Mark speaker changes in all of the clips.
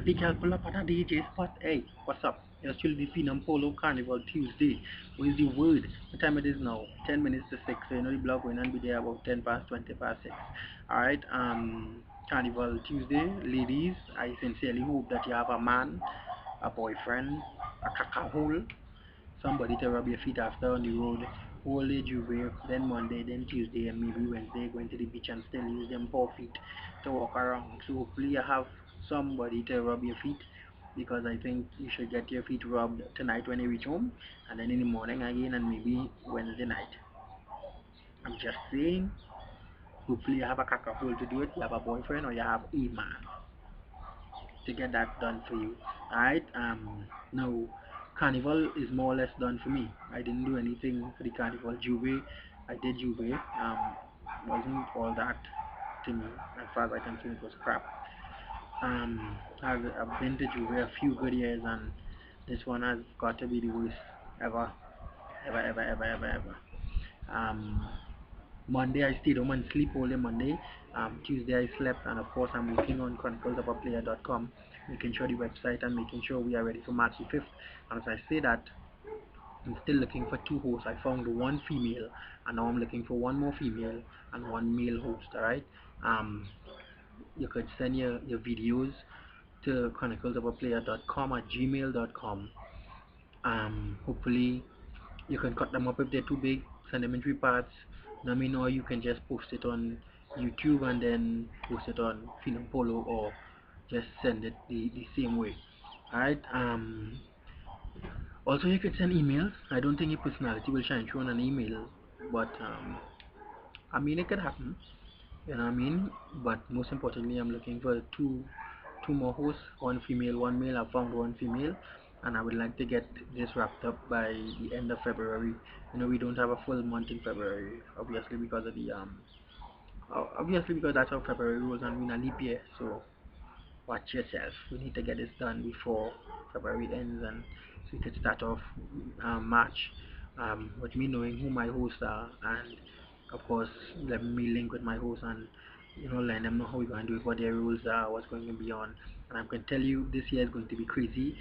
Speaker 1: Big girl pull up at a DJ spot. Hey, what's up? You're still the PhenomPolo Carnival Tuesday. What is the word? What time it is now? 10 minutes to 6. So you know the blog going and be there about 10 past 20 past 6. Alright, Carnival Tuesday. Ladies, I sincerely hope that you have a man, a boyfriend, a cacahole, somebody to rub your feet after on the road. Whole day Juve, then Monday, then Tuesday, and maybe Wednesday going to the beach and still use them poor feet to walk around. So hopefully you have somebody to rub your feet, because I think you should get your feet rubbed tonight when you reach home, and then in the morning again, and maybe Wednesday night. I'm just saying, hopefully you have a hole to do it, you have a boyfriend, or you have a man to get that done for you. Alright, now carnival is more or less done for me. I didn't do anything for the carnival. Juve, I did Juve, wasn't all that to me. As far as I can see, it was crap. I've been to Juve a few good years, and this one has got to be the worst ever, ever. Um, Monday I stayed home and sleep all day Monday. Tuesday I slept, and of course I'm working on chroniclesofplayer.com, making sure the website and making sure we are ready for March the 5th. And as I say that, I'm still looking for two hosts. I found one female, and now I'm looking for one more female and one male host. Alright. You could send your videos to chroniclesofplayer.com at gmail.com. Hopefully you can cut them up if they're too big, send them in three parts. Let me know. You can just post it on YouTube and then post it on PhenomPolo, or just send it the same way. Alright. Also you could send emails. I don't think your personality will shine through on an email, but I mean it could happen. You know what I mean? But most importantly, I'm looking for two more hosts, one female, one male. I found one female, and I would like to get this wrapped up by the end of February. You know, we don't have a full month in February, obviously because of the obviously because that's how February rolls, and we're in a leap year. So watch yourself. We need to get this done before February ends, and so we could start off March with me knowing who my hosts are, and of course let me link with my hosts and let them know how we're going to do it, what their rules are, what's going to be on. And I'm going to tell you, this year is going to be crazy.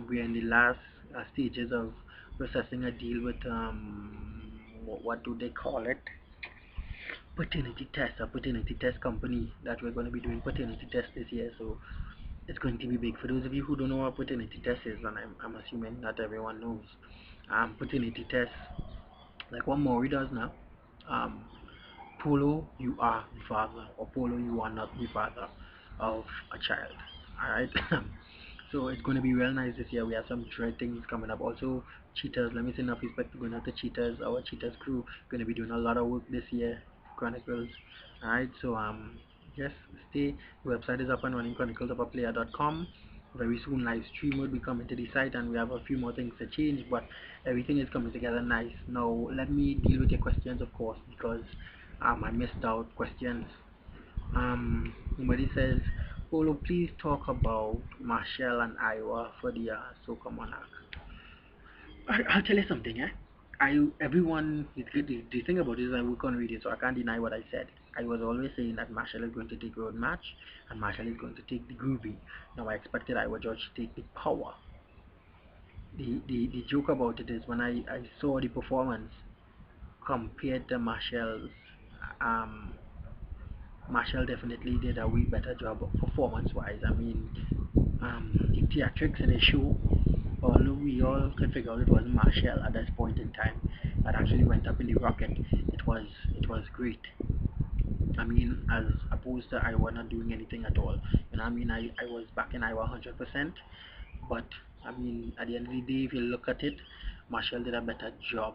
Speaker 1: We're in the last stages of processing a deal with what do they call it, a paternity test company, that we're going to be doing paternity tests this year. So it's going to be big. For those of you who don't know what paternity test is, and I'm assuming not everyone knows, paternity test, like what Maury does now, um, Polo, you are the father, or Polo, you are not the father of a child. Alright? So it's going to be real nice this year. We have some dread things coming up. Also, Cheetahs, let me say enough respect to going out to Cheetahs. Our Cheetahs crew going to be doing a lot of work this year, Chronicles. Alright, so just stay. The website is up and running, chroniclesofplayer.com. Very soon live stream will be coming to the site, and we have a few more things to change, but everything is coming together nice. Now let me deal with your questions, of course, because I missed out questions. Somebody says, Polo, please talk about Marshall and Iowa for the Soca Monarch. I'll tell you something, eh? Everyone, the thing about it is I work on radio, so I can't deny what I said. I was always saying that Marshall is going to take road match, and Marshall is going to take the groovy. Now I expected Iowa George to take the power. The joke about it is, when I saw the performance compared to Marshall's, um, Marshall definitely did a way better job performance-wise. I mean, the theatrics in the show, although we all could figure out it was Marshall at this point in time that actually went up in the rocket, it was great. I mean, as opposed to Iowa not doing anything at all. You know, I mean, I was back in Iowa 100%, but I mean, at the end of the day, if you look at it, Marshall did a better job.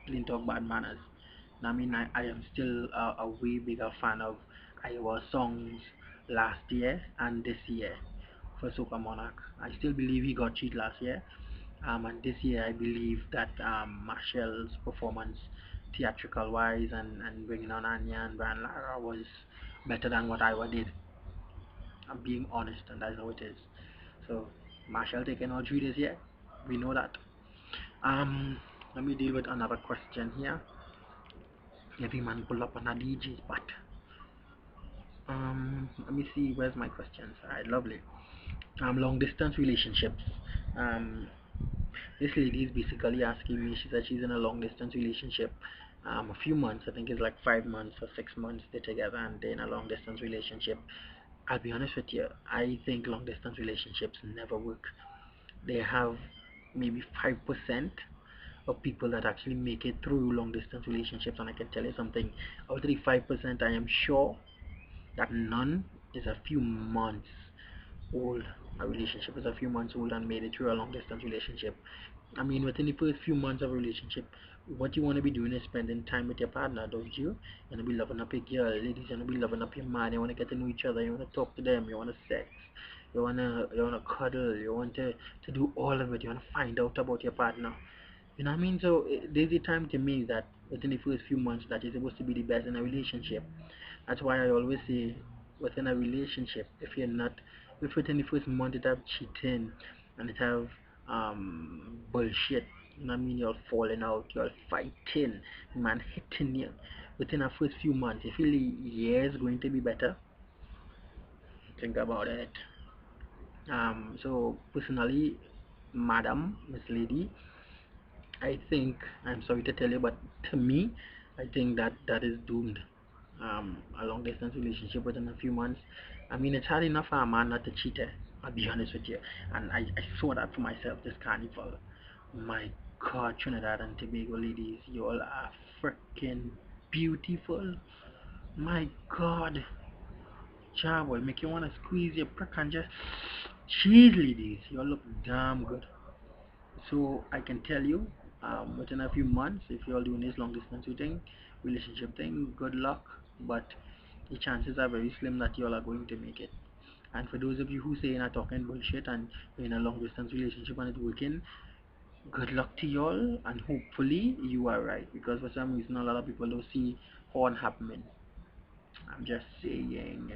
Speaker 1: Didn't talk bad manners. I mean, I am still a way bigger fan of Iowa songs last year and this year for Soca Monarch. I still believe he got cheat last year, and this year I believe that Marshall's performance, theatrical wise, and bringing on Anya and Brian Lara, was better than what Iowa did. I'm being honest, and that's how it is. So Marshall taking all three this year, we know that. Um, Let me deal with another question here. Every man pull up on a DJ spot. Let me see, where's my questions? Alright, lovely. Long distance relationships. Um, this lady is basically asking me. She said she's in a long distance relationship. A few months, I think it's like 5 months or 6 months they're together and they're in a long distance relationship. I'll be honest with you, I think long distance relationships never work. They have maybe 5% of people that actually make it through long distance relationships, and I can tell you something. Out of the 5%, I am sure that none is a few months old. A relationship is a few months old and made it through a long distance relationship. I mean, within the first few months of a relationship, what you want to be doing is spending time with your partner, don't you? You want to be loving up your girl, ladies. You want to be loving up your man. You want to get to know each other. You want to talk to them. You want to sex. You wanna cuddle. You want to do all of it. You want to find out about your partner. You know what I mean? So there's a time to me that within the first few months that is supposed to be the best in a relationship. That's why I always say within a relationship, if you're not, if within the first month it have cheating and it have bullshit, you know what I mean? You're falling out, you're fighting, man hitting you. Within a first few months, you feel the year is going to be better. Think about it. So personally, madam, Miss Lady, I think I'm sorry to tell you, but to me, I think that that is doomed. A long distance relationship within a few months. I mean, it's hard enough for a man not to cheat. I'll be honest with you, and I saw that for myself this carnival. My God, Trinidad and Tobago ladies, you all are freaking beautiful. My God, job will make you wanna squeeze your prick and just cheese, ladies. You all look damn good. So I can tell you, within a few months, if you're doing this long distance thing, relationship thing, good luck. But the chances are very slim that you all are going to make it. And for those of you who say you're not talking bullshit and you're in a long distance relationship and it's working, good luck to y'all. And hopefully you are right. Because for some reason, a lot of people don't see horn happening. I'm just saying.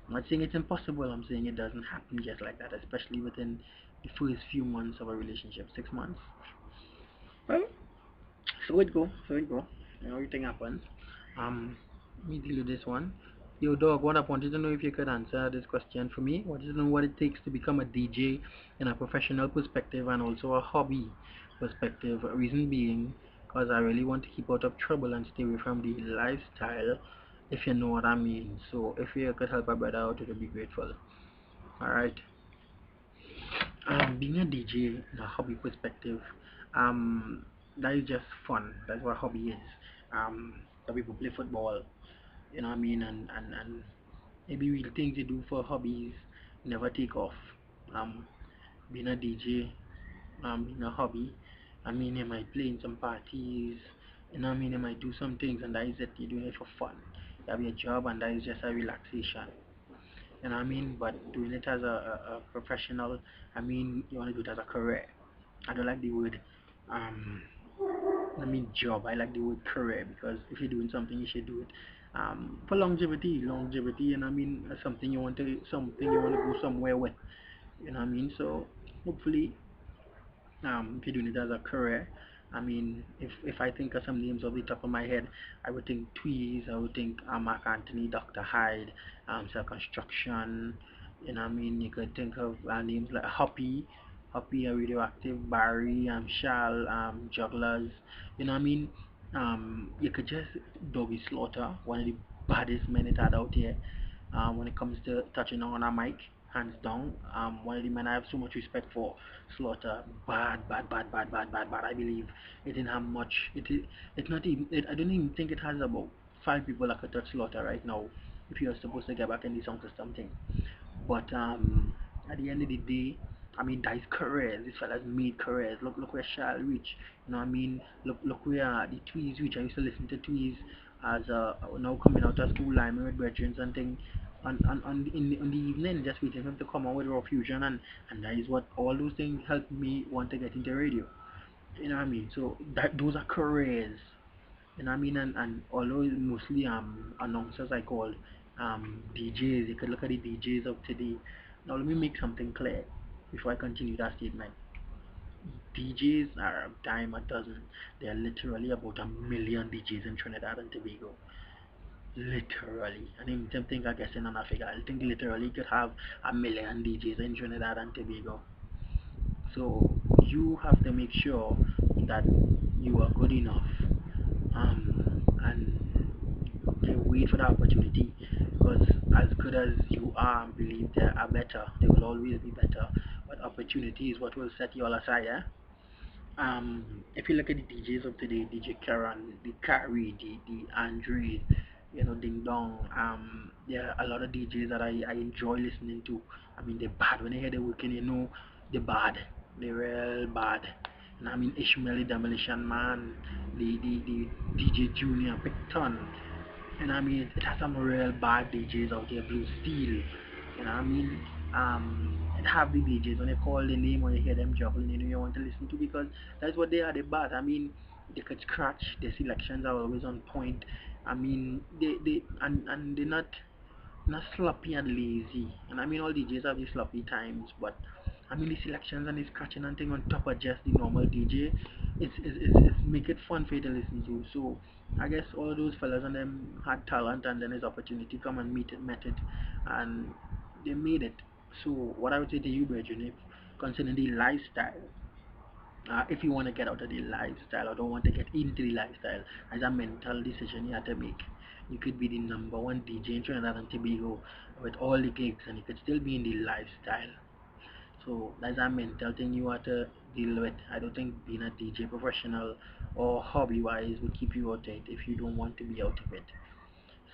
Speaker 1: I'm not saying it's impossible. I'm saying it doesn't happen just like that, especially within the first few months of a relationship. 6 months. Well, so it go. You know, everything happens. Let me deal with this one. Yo, dog, what I wanted to know if you could answer this question for me. Wanted to know what it takes to become a DJ in a professional perspective and also a hobby perspective. Reason being, because I really want to keep out of trouble and stay away from the lifestyle, if you know what I mean. So, if you could help a brother out, it would be grateful. Alright. Being a DJ in a hobby perspective, that is just fun. That's what hobby is. Some people play football, you know what I mean, and maybe real things you do for hobbies never take off. Um, Being a DJ, being a hobby, I mean, you might play in some parties, you know what I mean, you might do some things, and that is it. You're doing it for fun. You have your job, and that is just a relaxation. You know what I mean? But doing it as a professional, I mean, you want to do it as a career. I don't like the word, um, I mean job. I like the word career because if you're doing something, you should do it for longevity, and I mean something you want to go somewhere with. You know what I mean? So hopefully if you're doing it as a career, I mean, if I think of some names off the top of my head, I would think Tweez, I would think Mark Anthony, Dr. Hyde, Cell Construction, you know what I mean? You could think of names like Hoppy, Radioactive, Barry, Shal, Jugglers, you know what I mean? You could just Doggy Slaughter, one of the baddest men it had out here when it comes to touching on a mic, hands down. One of the men I have so much respect for, Slaughter. Bad. I believe it didn't have much. It's not even. I don't even think it has about 5 people that could touch Slaughter right now. If you're supposed to get back in the sound system thing. But at the end of the day, I mean, that is careers. This fella's made careers. Look where Shal reach. You know what I mean? Look where the Tweez reach. I used to listen to Tweez as now coming out of school, like with brethren and thing. On the evening, just waiting for him to come out with Raw Fusion, and that is what all those things helped me want to get into radio. You know what I mean? So that those are careers. You know what I mean? And although it's mostly announcers I call DJs, you could look at the DJs of today. Now let me make something clear before I continue that statement. DJs are a dime a dozen. There are literally about a million DJs in Trinidad and Tobago. Literally. And even same thing I guess in Africa. I think literally you could have a million DJs in Trinidad and Tobago. So you have to make sure that you are good enough, and they wait for the opportunity, because as good as you are, believe there are better. There will always be better, but opportunity is what will set you all aside. Yeah. If you look at the DJs of today, DJ Karan, the Carrie, the Andre, Ding Dong, there are a lot of DJs that I enjoy listening to. I mean, they're bad. When I hear they're working, they're bad. They're real bad. And I mean, Ishmael, the Demolition Man, the DJ Junior, Big Ton. And I mean, it has some real bad DJs out there, Blue Steel. You know what I mean? It have the DJs when you call the name or you hear them juggling, you want to listen to, because that's what they are, they're bad. I mean, they could scratch, their selections are always on point. I mean, and they're not sloppy and lazy. And I mean, all DJs have these sloppy times, but I mean, the selections and the scratching and thing on top of just the normal DJ, it's make it fun for you to listen to. So I guess all those fellas and them had talent, and then his opportunity come and met it, and they made it. So what I would say to you, Bridget, if concerning the lifestyle, if you want to get out of the lifestyle or don't want to get into the lifestyle, as a mental decision you have to make. You could be the number one DJ in Trinidad and Tobago with all the gigs, and you could still be in the lifestyle. So that's a mental thing you have to deal with. I don't think being a DJ professional or hobby wise would keep you out of it if you don't want to be out of it.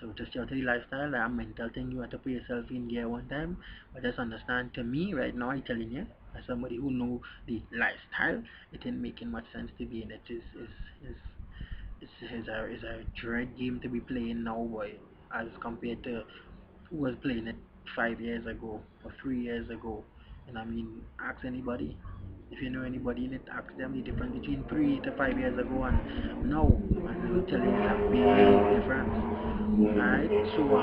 Speaker 1: So just your daily lifestyle, a mental thing you have to put yourself in gear one time. But just understand, to me right now, I'm telling you, as somebody who know the lifestyle, it ain't making much sense to be in it. Is is a dread game to be playing now, boy, as compared to who was playing it 5 years ago or 3 years ago. And I mean, ask anybody. If you know anybody in it, ask them the difference between 3 to 5 years ago and now, and they will tell you it's a big difference. Right? So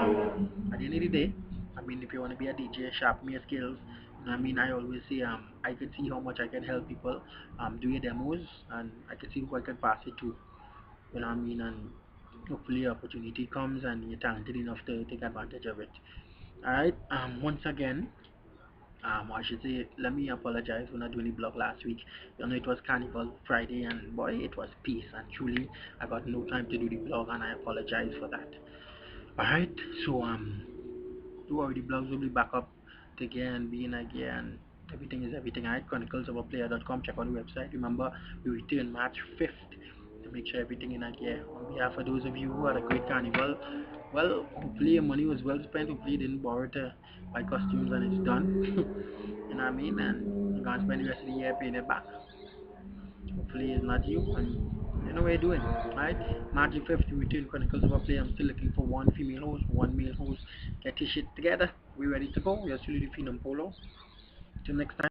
Speaker 1: at the end of the day, I mean, if you want to be a DJ, sharpen your skills. I mean, I always say I can see how much I can help people do your demos, and I can see who I can pass it to. You know what I mean? And hopefully opportunity comes and you're talented enough to take advantage of it. Alright, once again, I should say, let me apologize for not doing the blog last week. You know, it was Carnival Friday, and boy, it was peace. And truly, I got no time to do the blog, and I apologize for that. Alright, so do worry, the blogs will be back up again, being again. Everything is everything. Alright, chroniclesofaplayer.com. Check out the website. Remember, we return March 5th to make sure everything in gear. On behalf of those of you who had a great carnival, well, hopefully your money was well spent. Hopefully you didn't borrow to buy costumes and it's done. You know what I mean? And you're gonna spend the rest of the year paying it back. Hopefully it's not you, and you know what you're doing, right? March the 5th, we return Chronicles of a Play. I'm still looking for one female host, one male host. Get your shit together. We ready to go. You're still the PhenomPolo. Till next time.